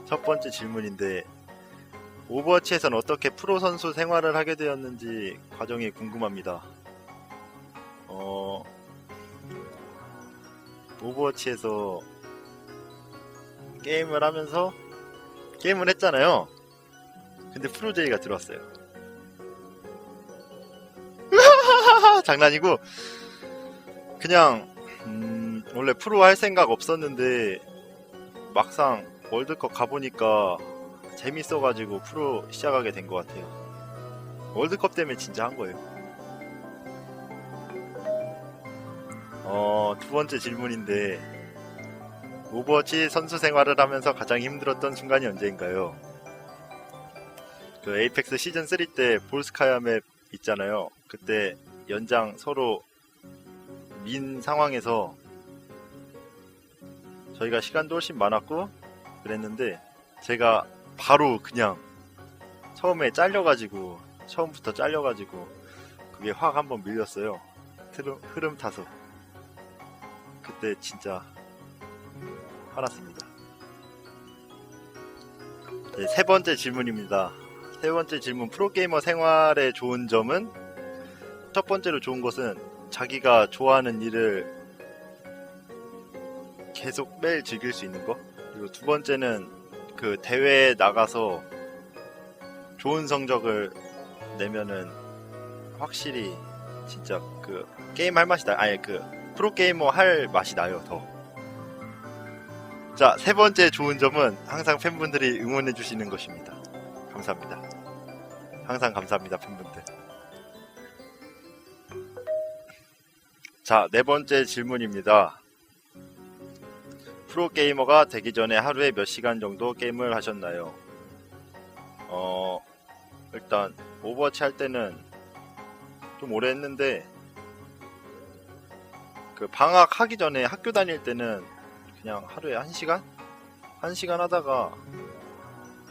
첫 번째 질문인데 오버워치에선 어떻게 프로 선수 생활을 하게 되었는지 과정이 궁금합니다. 오버워치에서 게임을 하면서 게임을 했잖아요. 근데 프로제이가 들어왔어요. 장난이고 그냥 원래 프로 할 생각 없었는데 막상 월드컵 가보니까 재밌어가지고 프로 시작하게 된 것 같아요. 월드컵 때문에 진짜 한 거예요. 두 번째 질문인데 오버워치 선수 생활을 하면서 가장 힘들었던 순간이 언제인가요? 그 에이펙스 시즌 3 때 볼스카야 맵 있잖아요. 그때 연장 서로 민 상황에서 저희가 시간도 훨씬 많았고 그랬는데 제가 바로 그냥 처음부터 잘려가지고 그게 확 한번 밀렸어요. 흐름 타서. 그때 진짜 화났습니다. 네, 세 번째 질문입니다. 세 번째 질문, 프로게이머 생활의 좋은 점은? 첫 번째로 좋은 것은 자기가 좋아하는 일을 계속 매일 즐길 수 있는 거. 그리고 두 번째는 그 대회에 나가서 좋은 성적을 내면은 확실히 진짜 그 게임 할 맛이 그 프로게이머 할 맛이 나요, 더. 자, 세 번째 좋은 점은 항상 팬분들이 응원해 주시는 것입니다. 감사합니다. 항상 감사합니다, 팬분들. 자, 네 번째 질문입니다. 프로게이머가 되기 전에 하루에 몇 시간 정도 게임을 하셨나요? 일단 오버워치 할 때는 좀 오래 했는데 그 방학하기 전에 학교 다닐 때는 그냥 하루에 1시간? 1시간 하다가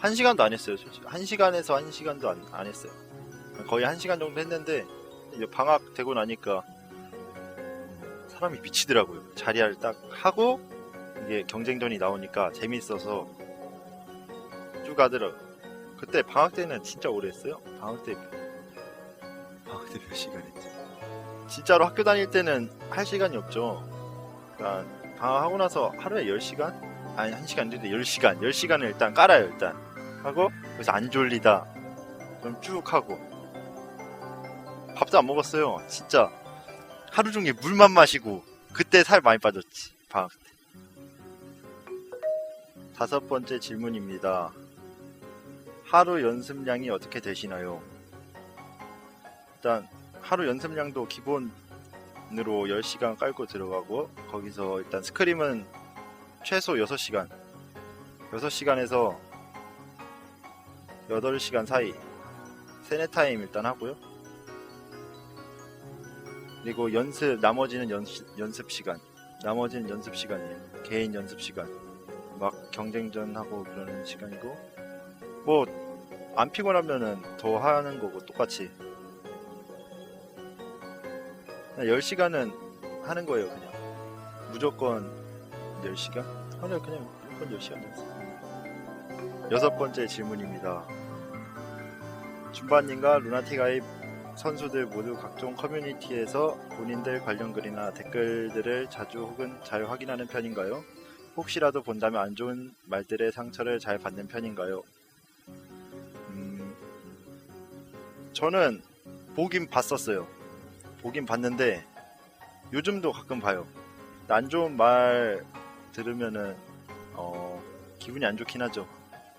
1시간도 안 했어요, 솔직히. 1시간에서 1시간도 안 했어요. 거의 1시간 정도 했는데 이제 방학 되고 나니까 사람이 미치더라고요. 자리를 딱 하고 이게 경쟁전이 나오니까 재밌어서 쭉 가더라고요. 그때 방학 때는 진짜 오래 했어요. 방학 때 몇 시간 했지? 진짜로 학교 다닐 때는 할 시간이 없죠. 그러니까 방학하고 나서 하루에 10시간? 아니 1시간 안 되는데 10시간 10시간을 일단 깔아요. 일단 하고 그래서 안 졸리다 그럼 쭉 하고 밥도 안 먹었어요. 진짜 하루 종일 물만 마시고 그때 살 많이 빠졌지. 방학 때. 다섯 번째 질문입니다. 하루 연습량이 어떻게 되시나요? 일단 하루 연습량도 기본으로 10시간 깔고 들어가고 거기서 일단 스크림은 최소 6시간 6시간에서 8시간 사이 세네 타임 일단 하고요. 그리고 나머지는 연습 시간이에요. 개인 연습 시간. 막 경쟁전 하고 그러는 시간이고 뭐 안 피곤하면은 더 하는 거고 똑같이 10시간은 하는 거예요. 그냥 무조건 10시간? 아니요, 그냥 무조건 10시간이었어요. 여섯 번째 질문입니다. 준바님과 루나틱 아이 선수들 모두 각종 커뮤니티에서 본인들 관련 글이나 댓글들을 자주 혹은 잘 확인하는 편인가요? 혹시라도 본다면 안 좋은 말들의 상처를 잘 받는 편인가요? 저는 보긴 봤었어요. 보긴 봤는데 요즘도 가끔 봐요. 안 좋은 말 들으면은 기분이 안 좋긴 하죠.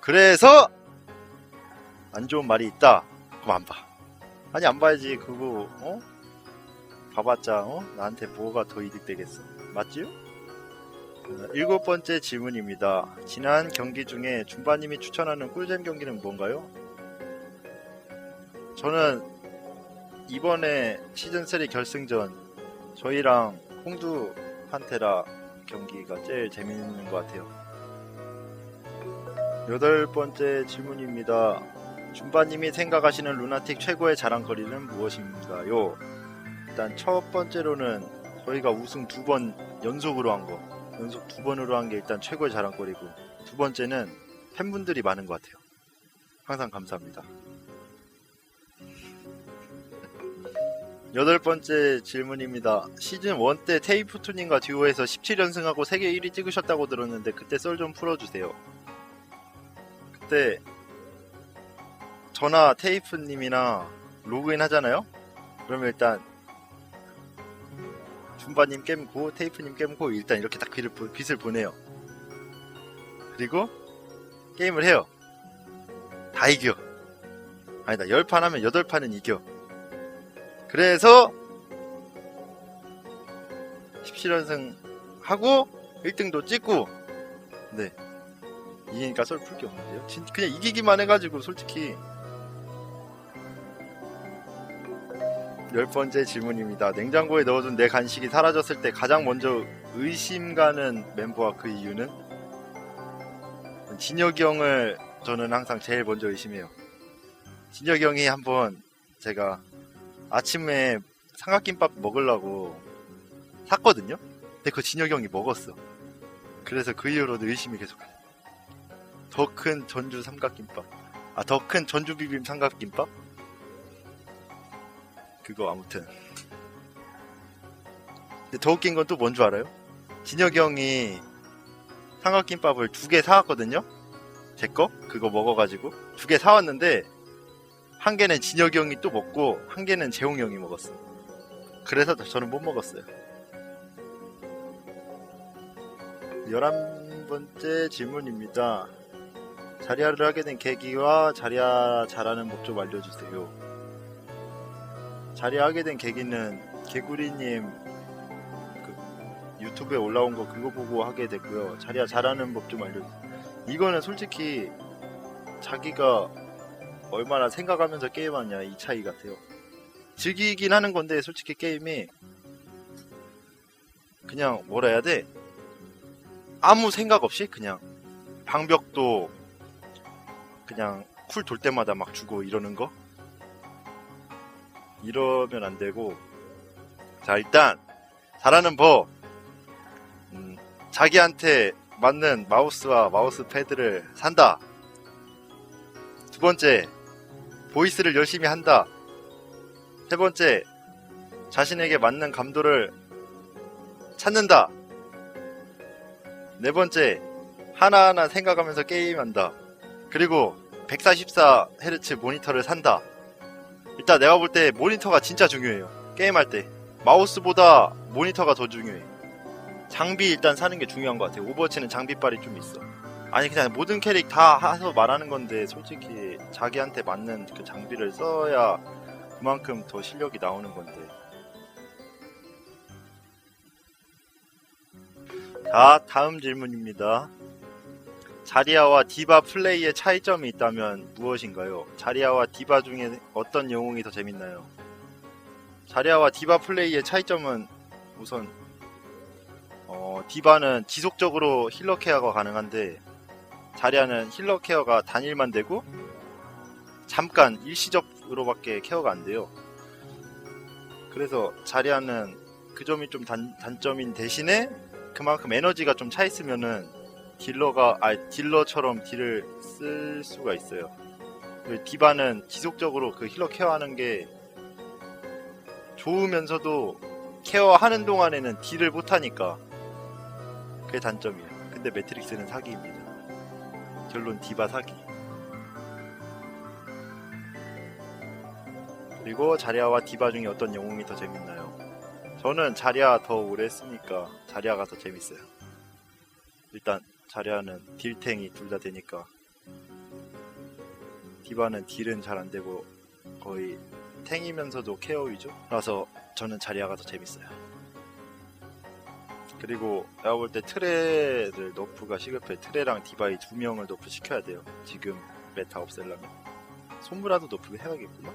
그래서 안 좋은 말이 있다. 그럼 안 봐. 아니 안 봐야지. 그거 봐봤자 나한테 뭐가 더 이득되겠어. 맞지요? 일곱 번째 질문입니다. 지난 경기 중에 준바님이 추천하는 꿀잼 경기는 뭔가요? 저는 이번에 시즌3 결승전 저희랑 홍두 판테라 경기가 제일 재밌는 것 같아요. 여덟 번째 질문입니다. 준바님이 생각하시는 루나틱 최고의 자랑거리는 무엇인가요? 일단 첫 번째로는 저희가 우승 2번 연속으로 한 거. 연속 2번으로 한 게 일단 최고의 자랑거리고, 두 번째는 팬분들이 많은 것 같아요. 항상 감사합니다. 8번째 질문입니다. 시즌 1 때 테이프투님과 듀오에서 17연승하고 세계 1위 찍으셨다고 들었는데 그때 썰 좀 풀어주세요. 그때 저나 테이프님이랑 로그인 하잖아요? 그러면 일단 줌바님 깨고 테이프님 깨고 일단 이렇게 딱 빛을 보내요. 그리고 게임을 해요. 다 이겨. 아니다, 10판 하면 8판은 이겨. 그래서 17연승 하고 1등도 찍고. 네, 이기니까 썰 풀 게 없는데요. 그냥 이기기만 해가지고 솔직히. 10번째 질문입니다. 냉장고에 넣어둔 내 간식이 사라졌을 때 가장 먼저 의심가는 멤버와 그 이유는? 진혁이 형을 저는 항상 제일 먼저 의심해요. 진혁이 형이 한번 제가 아침에 삼각김밥 먹으려고 샀거든요? 근데 그 진혁이 형이 먹었어. 그래서 그 이후로는 의심이 계속해요. 더 큰 전주 삼각김밥. 더 큰 전주 비빔 삼각김밥? 그거 아무튼. 근데 더 웃긴 건 또 뭔 줄 알아요? 진혁이 형이 삼각김밥을 2개 사왔거든요? 제 거? 그거 먹어가지고 2개 사왔는데 한 개는 진혁이 형이 또 먹고 한 개는 재홍이 형이 먹었어. 그래서 저는 못 먹었어요. 11번째 질문입니다. 자리아를 하게 된 계기와 자리아 잘하는 법 좀 알려주세요. 자리아 하게 된 계기는 개구리님 그 유튜브에 올라온 거 그거 보고 하게 됐고요. 자리아 잘하는 법 좀 알려주세요. 이거는 솔직히 자기가 얼마나 생각하면서 게임하냐 이 차이 같아요. 즐기긴 하는 건데 솔직히 게임이 그냥 뭐라 해야 돼? 아무 생각 없이 그냥 방벽도 그냥 쿨 돌 때마다 막 주고 이러는 거? 이러면 안 되고. 자, 일단 잘하는 법. 자기한테 맞는 마우스와 마우스 패드를 산다. 2번째, 보이스를 열심히 한다. 3번째, 자신에게 맞는 감도를 찾는다. 4번째, 하나하나 생각하면서 게임한다. 그리고 144Hz 모니터를 산다. 일단 내가 볼 때 모니터가 진짜 중요해요. 게임할 때 마우스보다 모니터가 더 중요해. 장비 일단 사는 게 중요한 것 같아요. 오버워치는 장비빨이 좀 있어. 아니 그냥 모든 캐릭 다 해서 말하는 건데 솔직히 자기한테 맞는 그 장비를 써야 그만큼 더 실력이 나오는 건데. 자, 다음 질문입니다. 자리아와 디바 플레이의 차이점이 있다면 무엇인가요? 자리아와 디바 중에 어떤 영웅이 더 재밌나요? 자리아와 디바 플레이의 차이점은 우선 디바는 지속적으로 힐러 케어가 가능한데 자리아는 힐러 케어가 단일만 되고 잠깐 일시적으로밖에 케어가 안 돼요. 그래서 자리아는 그 점이 좀 단점인 대신에 그만큼 에너지가 좀 차 있으면은 딜러처럼 딜을 쓸 수가 있어요. 디바는 지속적으로 그 힐러 케어하는 게 좋으면서도 케어하는 동안에는 딜을 못하니까 그게 단점이에요. 근데 매트릭스는 사기입니다. 결론 디바 사기. 그리고 자리아와 디바 중에 어떤 영웅이 더 재밌나요? 저는 자리아 더 오래 했으니까 자리아가 더 재밌어요. 일단 자리아는 딜탱이 둘 다 되니까. 디바는 딜은 잘 안되고 거의 탱이면서도 케어 위주 라서 저는 자리아가 더 재밌어요. 그리고 내가 볼 때 트레를 너프가 시급해. 트레랑 디바이 2명을 너프 시켜야 돼요. 지금 메타 없애려면. 손브라도 너프 해야겠구나.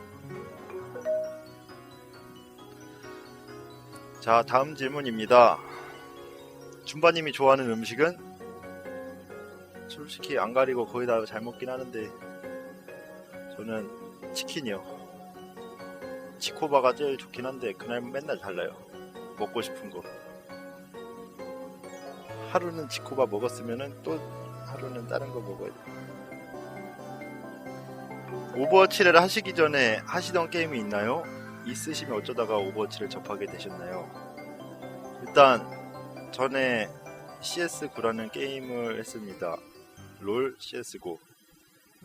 자, 다음 질문입니다. 줌바님이 좋아하는 음식은? 솔직히 안 가리고 거의 다 잘 먹긴 하는데 저는 치킨이요. 치코바가 제일 좋긴 한데 그날 맨날 달라요. 먹고 싶은 거. 하루는 치코바 먹었으면은 또 하루는 다른 거 먹어야 돼. 오버워치를 하시기 전에 하시던 게임이 있나요? 있으시면 어쩌다가 오버워치를 접하게 되셨나요? 일단 전에 CS9라는 게임을 했습니다. 롤 CS9.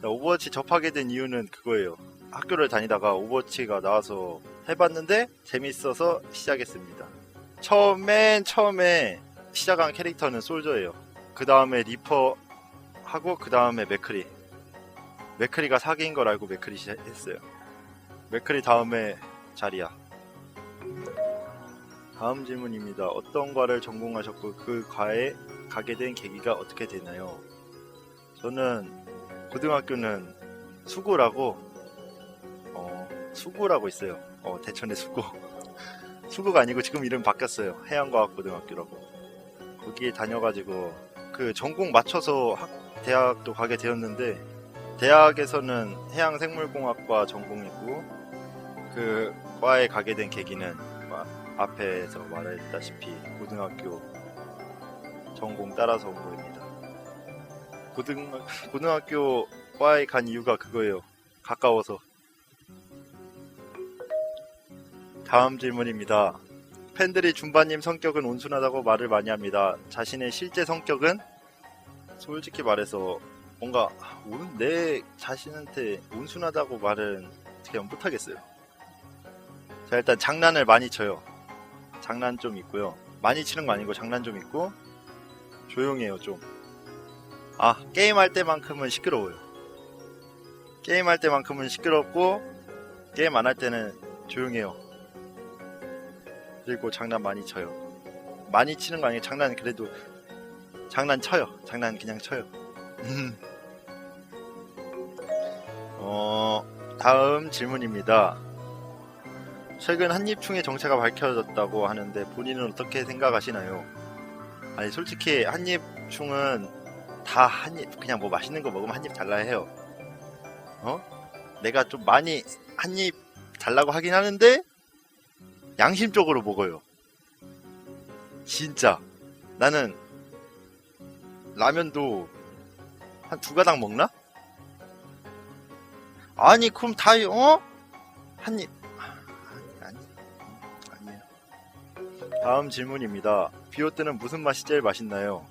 오버워치 접하게 된 이유는 그거예요. 학교를 다니다가 오버워치가 나와서 해봤는데 재밌어서 시작했습니다. 처음에 시작한 캐릭터는 솔저예요. 그 다음에 리퍼 하고 그 다음에 맥크리. 맥크리가 사기인 걸 알고 맥크리 했어요. 맥크리 다음에 자리야. 다음 질문입니다. 어떤 과를 전공하셨고 그 과에 가게 된 계기가 어떻게 되나요? 저는 고등학교는 수구라고 있어요. 대천의 수구. 수구가 아니고 지금 이름 바뀌었어요. 해양과학고등학교라고. 거기에 다녀가지고 그 전공 맞춰서 대학도 가게 되었는데 대학에서는 해양생물공학과 전공이고 그 과에 가게 된 계기는 앞에서 말했다시피 고등학교 전공 따라서 온 거입니다. 고등학교 과에 간 이유가 그거예요. 가까워서. 다음 질문입니다. 팬들이 준바님 성격은 온순하다고 말을 많이 합니다. 자신의 실제 성격은? 솔직히 말해서 뭔가 내 자신한테 온순하다고 말은 어떻게 못하겠어요. 자, 일단 장난을 많이 쳐요. 장난 좀 있고요. 많이 치는 거 아니고 장난 좀 있고 조용해요 좀. 게임할 때만큼은 시끄러워요. 게임할 때만큼은 시끄럽고 게임 안 할 때는 조용해요. 그리고 장난 많이 쳐요. 많이 치는 거 아니고 장난 그래도 장난 쳐요. 장난 그냥 쳐요. 다음 질문입니다. 최근 한입충의 정체가 밝혀졌다고 하는데 본인은 어떻게 생각하시나요? 아니 솔직히 한입충은 다 한입 그냥 뭐 맛있는 거 먹으면 한입 달라 해요. 내가 좀 많이 한입 달라고 하긴 하는데 양심적으로 먹어요. 진짜 나는 라면도 한 2가닥 먹나? 아니 그럼 다 한입 아니에요. 다음 질문입니다. 비오 때는 무슨 맛이 제일 맛있나요?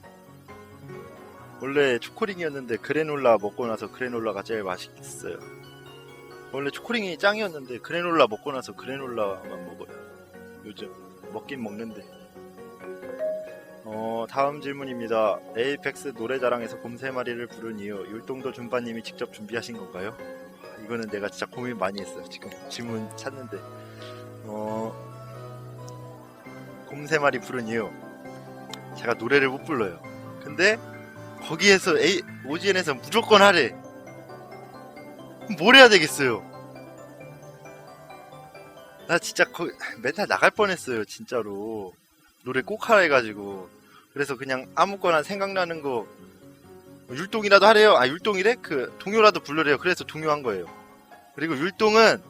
원래 초코링이었는데 그래놀라 먹고 나서 그래놀라가 제일 맛있어요. 원래 초코링이 짱이었는데 그래놀라 먹고 나서 그래놀라만 먹어요. 요즘 먹긴 먹는데. 다음 질문입니다. 에이펙스 노래자랑에서 곰 3마리를 부른 이유 율동도 준바님이 직접 준비하신 건가요? 이거는 내가 진짜 고민 많이 했어요. 지금 질문 찾는데 곰 3마리 부른 이유 제가 노래를 못 불러요. 근데 거기에서 오지엔에서 무조건 하래. 뭘 해야 되겠어요? 나 진짜 맨날 나갈 뻔했어요. 진짜로 노래 꼭 하라 해가지고. 그래서 그냥 아무거나 생각나는 거 율동이라도 하래요. 율동이래? 그 동요라도 불러래요. 그래서 동요한 거예요. 그리고 율동은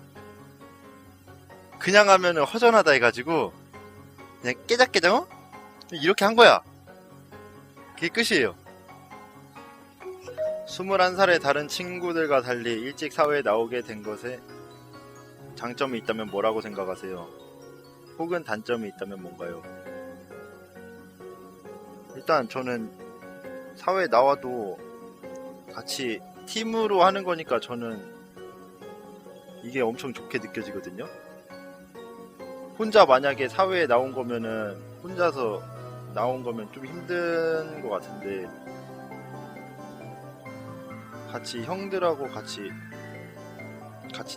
그냥 하면은 허전하다 해가지고 그냥 깨작깨작 이렇게 한 거야. 그게 끝이에요. 21살의 다른 친구들과 달리 일찍 사회에 나오게 된 것에 장점이 있다면 뭐라고 생각하세요? 혹은 단점이 있다면 뭔가요? 일단 저는 사회에 나와도 같이 팀으로 하는 거니까 저는 이게 엄청 좋게 느껴지거든요. 혼자 만약에 사회에 나온 거면은 혼자서 나온 거면 좀 힘든 것 같은데 같이 형들하고 같이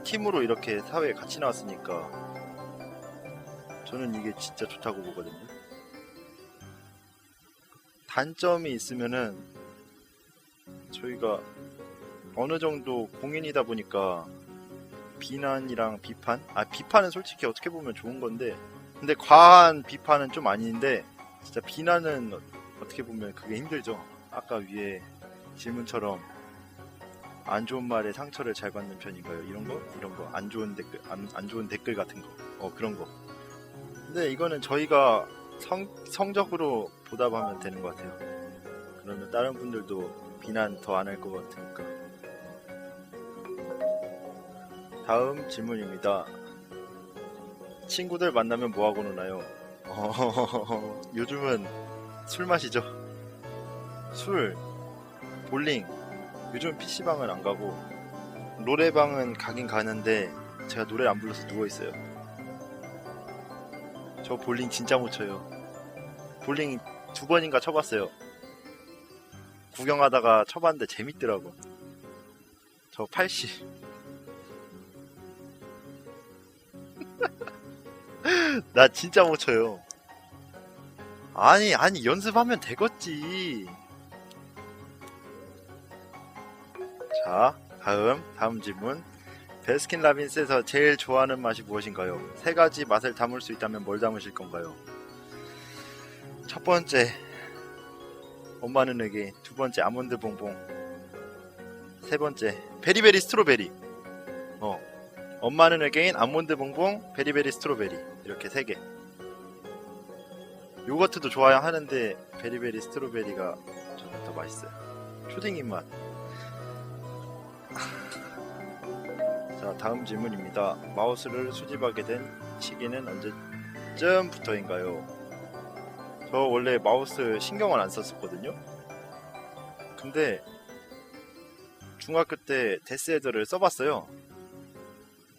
팀으로 이렇게 사회에 같이 나왔으니까 저는 이게 진짜 좋다고 보거든요. 단점이 있으면은 저희가 어느 정도 공인이다 보니까 비난이랑 비판? 비판은 솔직히 어떻게 보면 좋은 건데 근데 과한 비판은 좀 아닌데 진짜 비난은 어떻게 보면 그게 힘들죠. 아까 위에 질문처럼 안 좋은 말에 상처를 잘 받는 편인가요? 이런 거 안 좋은 댓글 같은 거 그런 거. 근데 이거는 저희가 성적으로 보답하면 되는 것 같아요. 그러면 다른 분들도 비난 더 안 할 것 같으니까. 다음 질문입니다. 친구들 만나면 뭐하고 노나요? 요즘은 술 마시죠. 술, 볼링. 요즘 PC방은 안 가고 노래방은 가긴 가는데 제가 노래를 안 불러서 누워있어요. 저 볼링 진짜 못 쳐요. 볼링 2번인가 쳐봤어요. 구경하다가 쳐봤는데 재밌더라고. 저 80. 나 진짜 못 쳐요. 아니 연습하면 되겠지. 자, 다음 질문. 베스킨라빈스에서 제일 좋아하는 맛이 무엇인가요? 3가지 맛을 담을 수 있다면 뭘 담으실 건가요? 첫 번째, 엄마는 에게. 2번째, 아몬드 봉봉. 3번째, 베리베리 스트로베리. 엄마는 에게인, 아몬드 봉봉, 베리베리 스트로베리. 이렇게 3개. 요거트도 좋아야 하는데 베리베리 스트로베리가 저는 더 맛있어요. 초딩 입맛. 자, 다음 질문입니다. 마우스를 수집하게 된 시기는 언제쯤부터인가요? 저 원래 마우스 신경을 안 썼었거든요. 근데 중학교 때 데스헤더를 써봤어요.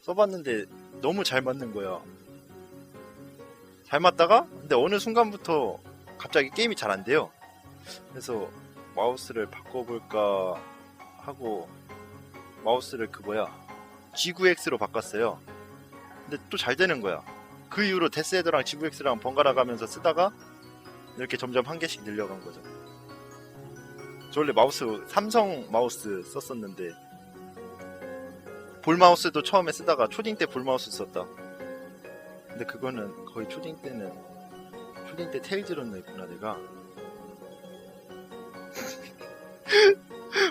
써봤는데 너무 잘 맞는 거야. 잘 맞다가 근데 어느 순간부터 갑자기 게임이 잘 안 돼요. 그래서 마우스를 바꿔볼까 하고 마우스를 G9X로 바꿨어요. 근데 또 잘 되는 거야. 그 이후로 데스헤더랑 G9X랑 번갈아 가면서 쓰다가 이렇게 점점 한 개씩 늘려간 거죠. 저 원래 삼성 마우스 썼었는데 볼 마우스도 처음에 쓰다가 초딩 때 볼 마우스 썼다. 근데 그거는 거의 초딩 때 테일즈로 했구나 내가.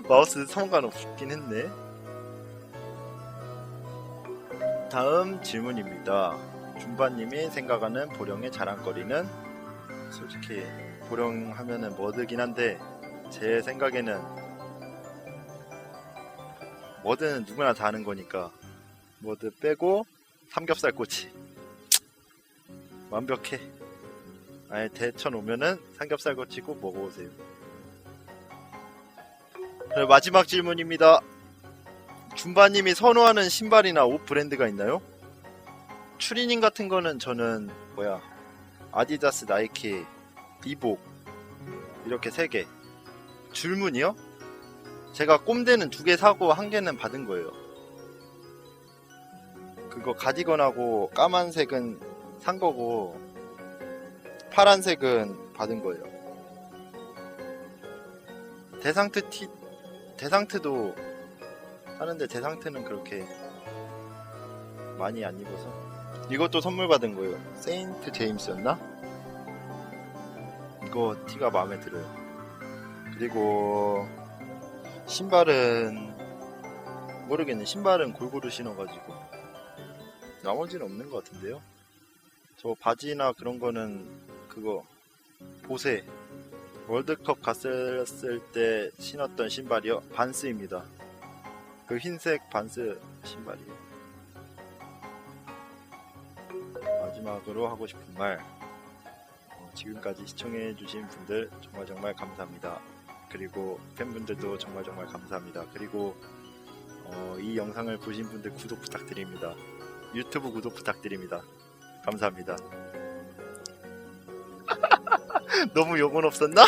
마우스 상관없긴 했네. 다음 질문입니다. 준바님이 생각하는 보령의 자랑거리는? 솔직히 보령 하면은 머드긴 한데 제 생각에는 머드는 누구나 다 아는 거니까 머드 빼고 삼겹살 꼬치. 완벽해. 아예 대천 오면은 삼겹살 꼬치 꼭 먹어오세요. 그리고 마지막 질문입니다. 준바님이 선호하는 신발이나 옷 브랜드가 있나요? 추리닝 같은 거는 저는 아디다스, 나이키, 리복 이렇게 3개. 줄무늬요? 제가 꼼대는 2개 사고 1개는 받은 거예요. 그거 가디건하고 까만색은 산 거고 파란색은 받은 거예요. 대상트도 하는데 대상트는 그렇게 많이 안 입어서. 이것도 선물 받은 거예요. 세인트 제임스였나? 이거 티가 마음에 들어요. 그리고 신발은 모르겠네. 신발은 골고루 신어가지고 나머지는 없는 것 같은데요. 저 바지나 그런 거는 보세 월드컵 갔을 때 신었던 신발이요. 반스입니다. 그 흰색 반스 신발이에요. 마지막으로 하고 싶은 말, 지금까지 시청해주신 분들 정말 감사합니다. 그리고 팬분들도 정말 감사합니다. 그리고 이 영상을 보신 분들 구독 부탁드립니다. 유튜브 구독 부탁드립니다. 감사합니다. 너무 욕은 없었나?